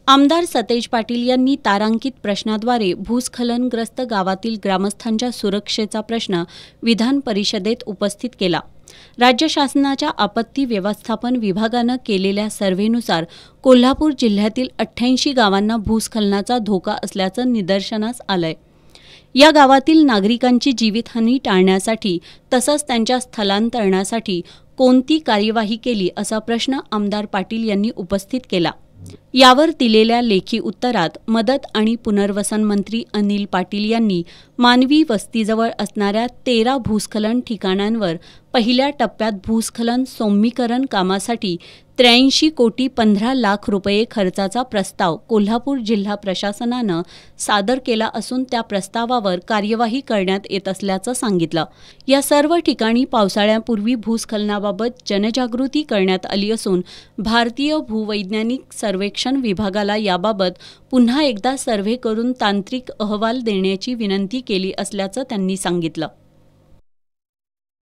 आमदार सतेज पाटील यांनी तारांकित प्रश्नाद्वारे भूस्खलनग्रस्त गावातील ग्रामस्थांच्या सुरक्षेचा प्रश्न विधान परिषदेत उपस्थित केला। राज्य शासनाच्या आपत्ती व्यवस्थापन विभागानं केलेल्या सर्व्हेनुसार कोल्हापूर जिल्ह्यातील 88 गावांना भूस्खलनाचा धोका असल्याचं निदर्शनास आलंय। या गावातील नागरिकांची जीवितहानी टाळण्यासाठी तसंच त्यांच्या स्थलांतरणासाठी कोणती कार्यवाही केली असा प्रश्न आमदार पाटील यांनी उपस्थित केला। यावर दिलेल्या लेखी उत्तरात मदत आणि पुनर्वसन मंत्री अनिल पाटील यांनी मानवी वस्तीजवळ असणाऱ्या 13 भूस्खलन ठिकाणांवर पहिल्या टप्प्यात भूस्खलन सौम्यीकरण कामासाठी 83 कोटी 15 लाख रुपये खर्चाचा प्रस्ताव कोल्हापूर जिल्हा प्रशासनानं सादर केला असून त्या प्रस्तावावर कार्यवाही करण्यात येत असल्याचं सांगितलं। या सर्व ठिकाणी पावसाळ्यापूर्वी भूस्खलनाबाबत जनजागृती करण्यात आली असून भारतीय भूवैज्ञानिक सर्वेक्षण विभागाला याबाबत पुन्हा एकदा सर्व्हे करून तांत्रिक अहवाल देण्याची विनंती केली असल्याचं त्यांनी सांगितलं।